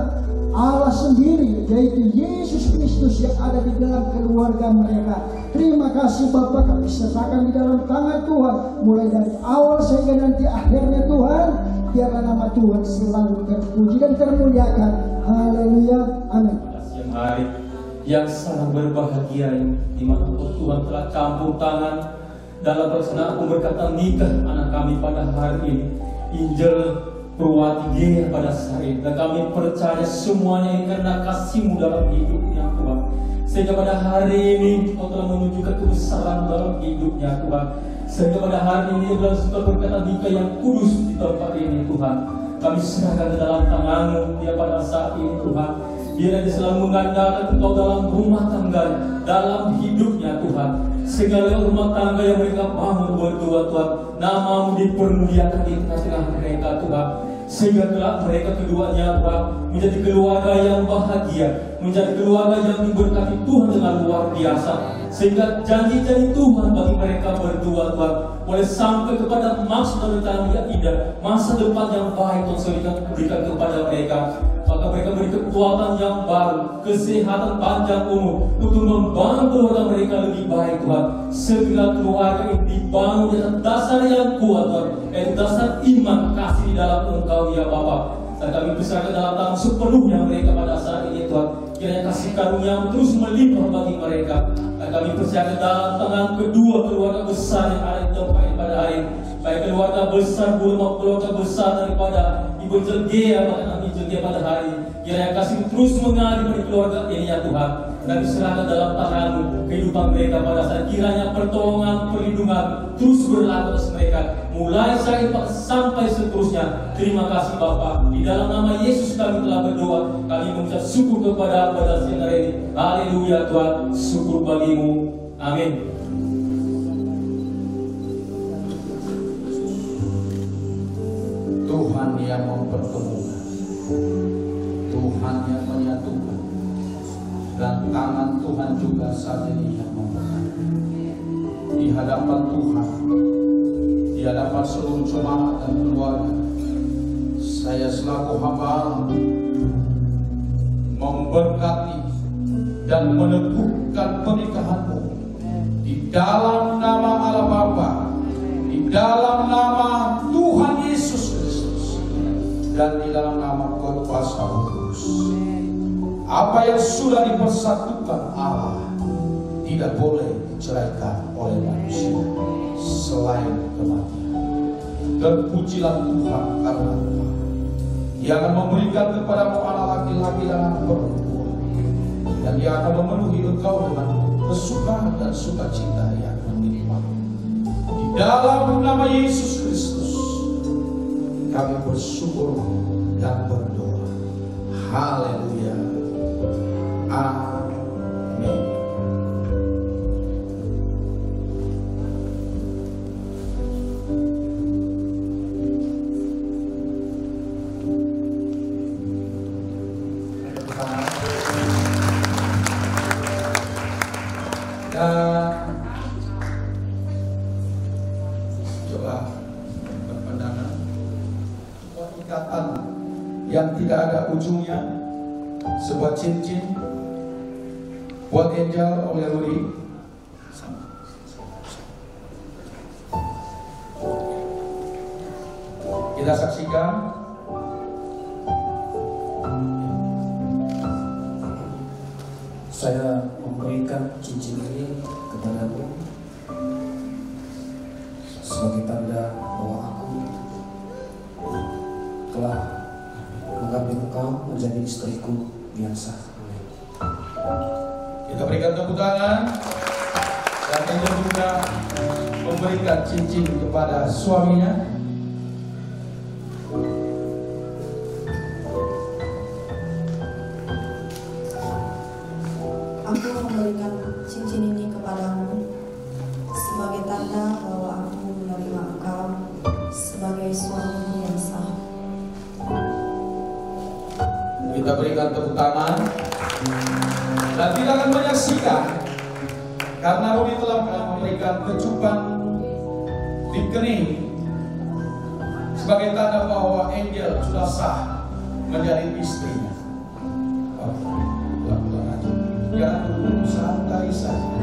Allah sendiri, yaitu Yesus Kristus yang ada di dalam keluarga mereka. Terima kasih Bapa, kami serahkan di dalam tangan Tuhan, mulai dari awal sehingga nanti akhirnya Tuhan. Biarlah nama Tuhan selalu terpuji dan termuliakan. Haleluya, amin. Siang hari yang sangat berbahagia ini, di mana Tuhan telah campur tangan dalam pelaksanaan pemberkatan nikah anak kami pada hari ini, Injil Purwati Gea pada saat ini. Dan kami percaya semuanya ini karena kasih-Mu dalam hidupnya Tuhan, sehingga pada hari ini Kau telah menunjukkan kebesaran dalam hidupnya Tuhan, sehingga pada hari ini adalah suka berkata nikah yang kudus di tempat ini Tuhan. Kami serahkan ke dalam tangan-Mu dia pada saat ini Tuhan. Biar dia selalu mengandalkan Engkau dalam rumah tangga, dalam hidupnya Tuhan, sehingga rumah tangga yang mereka bangun berdua Tuhan, nama-Mu dipermuliakan di tengah-tengah mereka Tuhan. sehingga kelak mereka keduanya Tuhan menjadi keluarga yang bahagia, menjadi keluarga yang diberkati Tuhan dengan luar biasa, sehingga janji-janji Tuhan bagi mereka berdua Tuhan boleh sampai kepada maksud dan rencana yang indah, masa depan yang baik Tuhan berikan kepada mereka. Maka mereka beri kekuatan yang baru, kesehatan panjang umur untuk membangun keluarga mereka lebih baik Tuhan. Segala keluarga ini dibangun di atas dasar yang kuat Tuhan, yaitu dasar iman kasih di dalam Engkau ya Bapa. Dan kami persilakan dalam tangan sepenuhnya mereka pada saat ini Tuhan. Kiranya kasih karunia terus melimpah bagi mereka. Dan kami persilakan dalam tangan kedua keluarga besar yang ada di tempat ini pada hari ini. Baik keluarga besar Bulma, keluarga besar daripada Ibu Jelgea, bahkan Ibu Jelgea pada hari ini. Kiranya kasih terus mengalir di keluarga ini ya Tuhan. Dan diserahkan dalam tangan-Mu kehidupan mereka pada saat kiranya pertolongan, perlindungan terus berlaku atas mereka. Mulai saat ini sampai seterusnya. Terima kasih Bapa. Di dalam nama Yesus kami telah berdoa. Kami mengucap syukur kepada pada siang hari ini. Haleluya Tuhan. Syukur bagi-Mu. Amin. Tuhan yang mempertemukan, Tuhan yang menyatukan, dan tangan Tuhan juga saat ini yang memberkati. Di hadapan Tuhan, di hadapan seluruh jemaat dan keluarga, saya selaku hamba memberkati dan meneguhkan pernikahanmu di dalam nama Allah Bapa, di dalam nama Tuhan Yesus Kristus, dan di dalam nama kuasa Roh Kudus. Apa yang sudah dipersatukan Allah tidak boleh diceraikan oleh manusia selain kematian. Terpujilah Tuhan karena Tuhan Dia akan memberikan kepadamu anak laki-laki dan anak perempuan, dan Dia akan memenuhi engkau dengan kesukaan dan sukacita yang melimpah. Di dalam nama Yesus Kristus kami bersyukur dan berdoa. Haleluya. Amin. Coba berpandangan ikatan yang tidak ada ujungnya, sebuah cincin buat Angel oleh Rudi. Kita saksikan. Saya memberikan cincin ini kepadamu sebagai tanda bahwa aku telah mengambil engkau menjadi istriku yang sah. Kita berikan tepuk tangan. Dan Angel juga memberikan cincin kepada suaminya. Aku memberikan cincin ini kepadamu sebagai tanda bahwa aku menerima engkau sebagai suami yang sah. Kita berikan tepuk tangan. Dan kita akan menyaksikan, karena Rudi telah memberikan kecupan di kening sebagai tanda bahwa Angel sudah sah menjadi istrinya. Jangan dulu santai saja.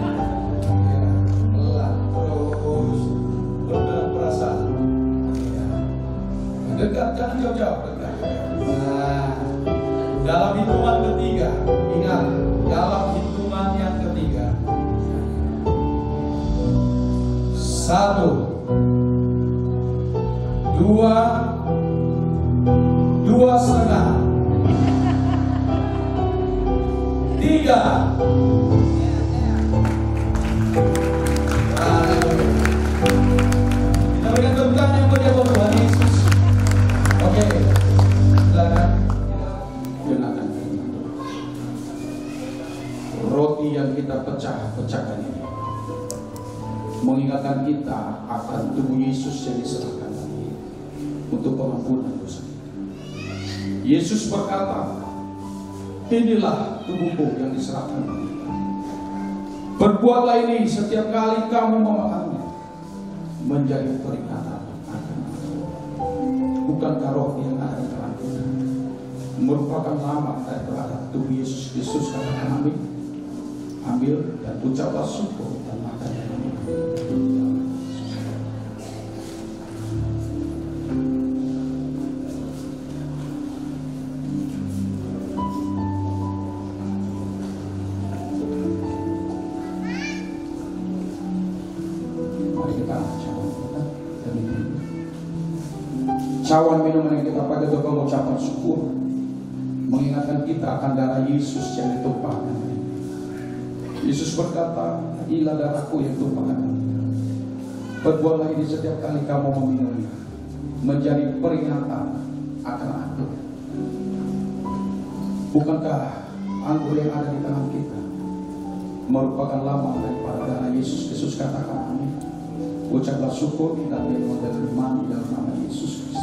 Pelan terus bergerak perasaan. Dekat, jangan jauh-jauh, dekat. Nah, dalam hitungan ketiga, ingat, dalam hitungan yang ketiga, 1, 2, 2,5, 3. Kita berikan tepuk tangan yang meriah buat Tuhan Yesus. Oke, silakan. Gunakan roti yang kita pecahkan ini mengingatkan kita akan tubuh Yesus yang diserahkan untuk pengampunan dosa kita. Yesus berkata, inilah tubuhku yang diserahkan bagi kamu. Perbuatlah ini setiap kali kamu memakannya, menjadi peringatan akan aku. Bukankah roh yang ada di dalam kita merupakan lambang daripada tubuh Yesus Kristus? Katakan amin. Ambil dan ucaplah syukur dan makan dan minum. Cawan minuman yang kita pakai untuk mengucapkan syukur, mengingatkan kita akan darah Yesus yang ditumpahkan. Yesus berkata, inilah darahku yang ditumpahkan. Perbuatlah ini setiap kali kamu meminumnya, menjadi peringatan akan aku. Bukankah anggur yang ada di tangan kita merupakan lambang daripada darah Yesus Kristus? Katakan amin. Ucaplah syukur dan minum dan mandi dalam nama Yesus Kristus.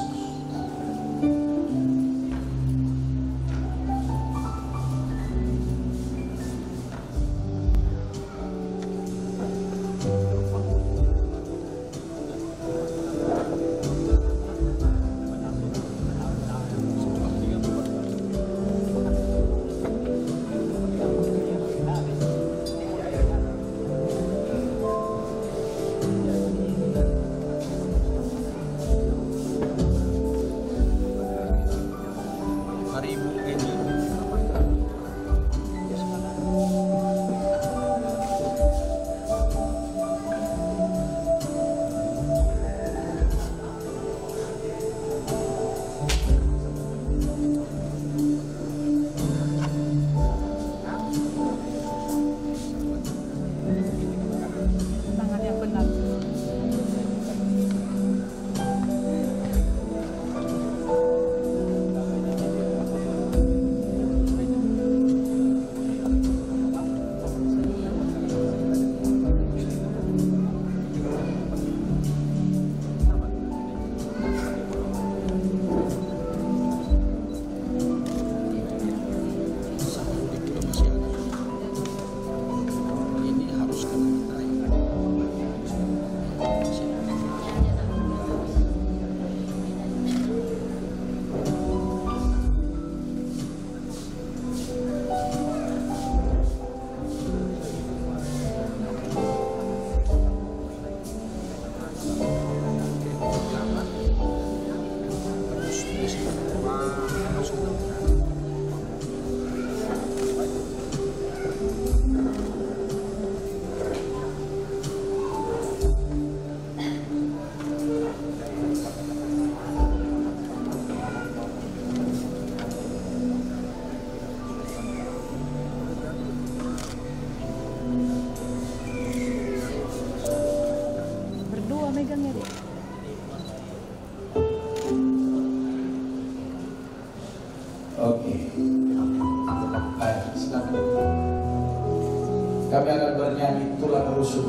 Kami akan bernyanyi tulang rusuk.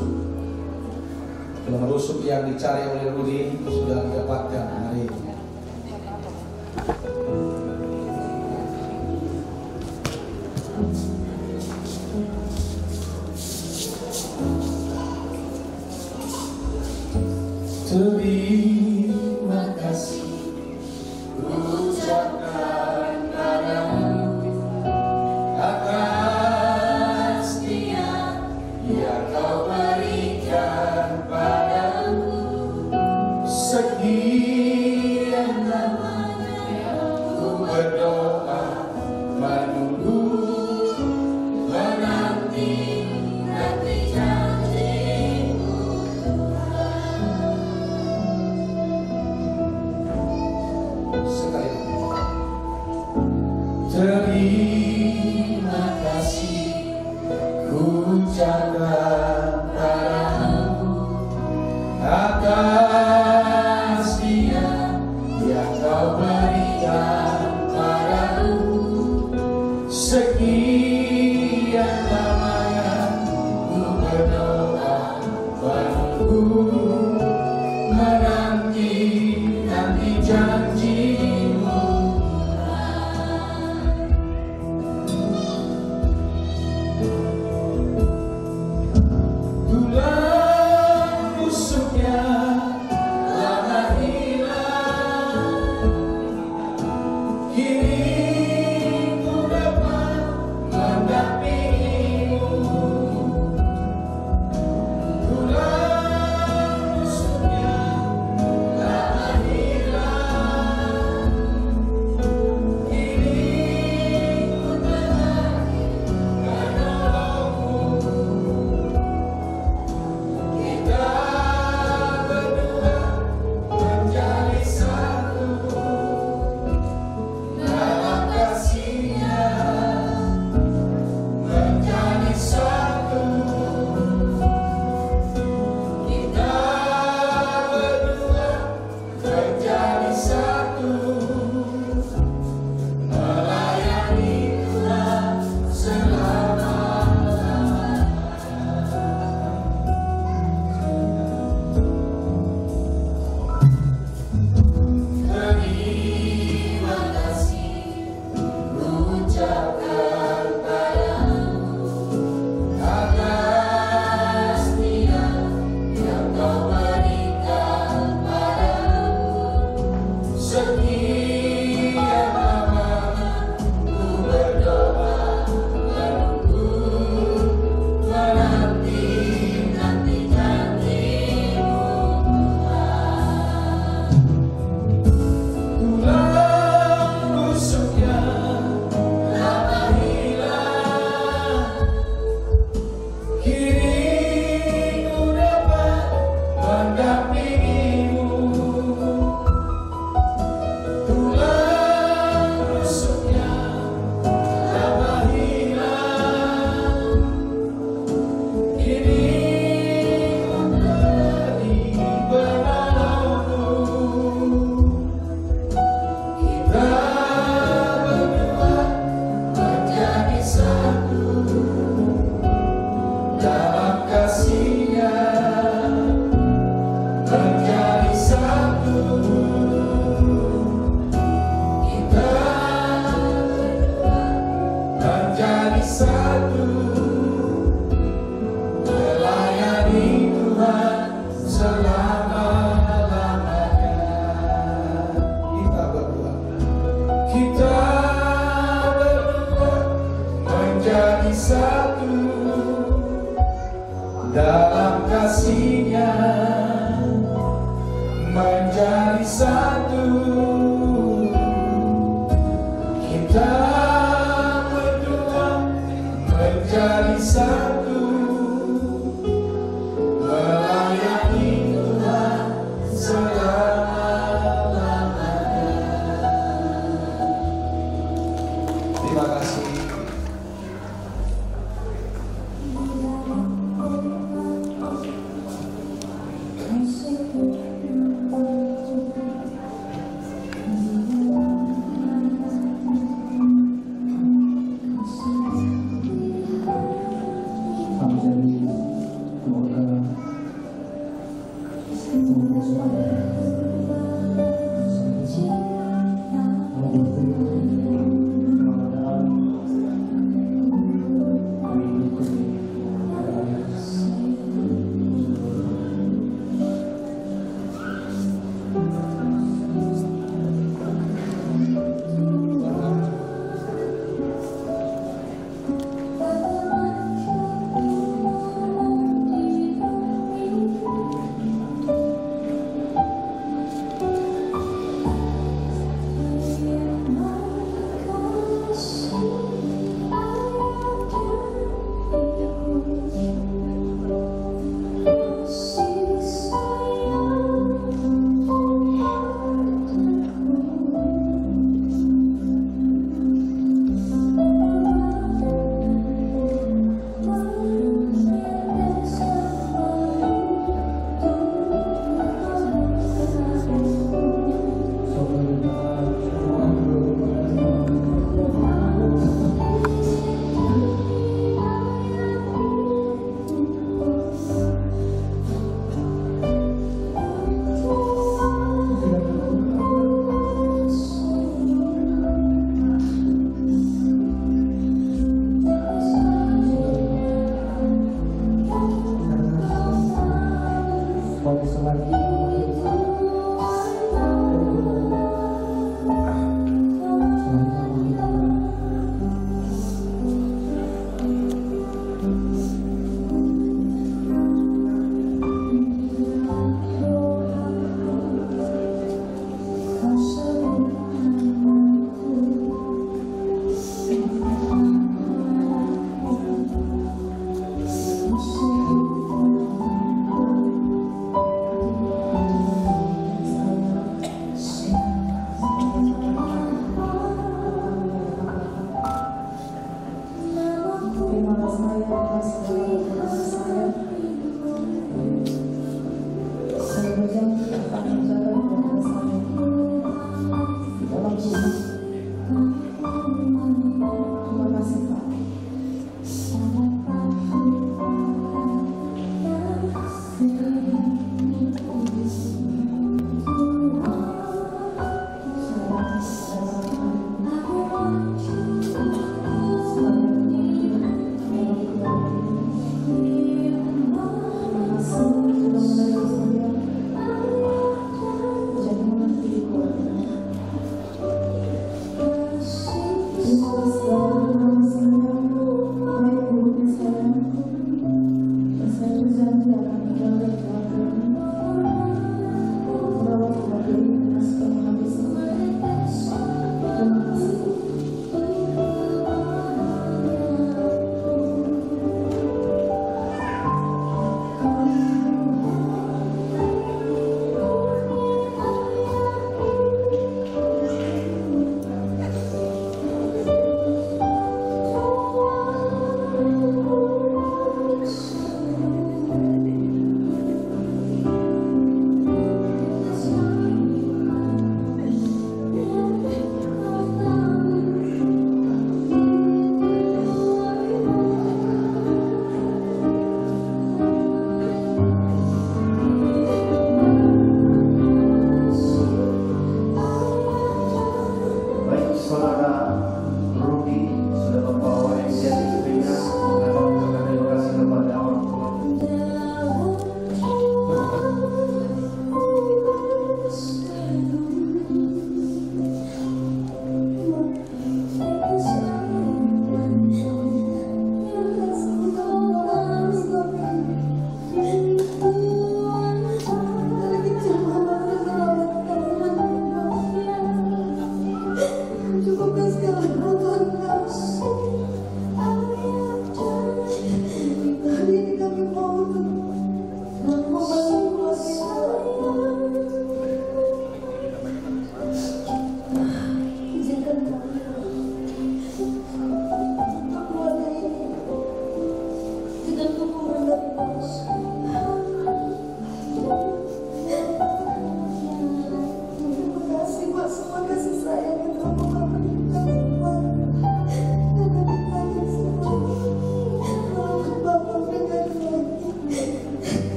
Tulang rusuk yang dicari oleh Rudi sudah didapatkan hari ini. Terima kasih ucapkan padamu atas dia yang kau berikan padaku. Sekian lamanya ku berdoa, menunggu, menanti janji-Mu. Terima kasih ku ucapkan padamu atas dia yang kau berikan padaku. Sekian lamanya ku berdoa, menunggu, menanti janji-Mu. menjadi satu, melayani Tuhan selama-lamanya. Kita berdua menjadi satu dalam kasih-Nya, menjadi satu. Kita berdua menjadi satu, melayani Tuhan selama-lamanya. Terima kasih. Terima kasih atas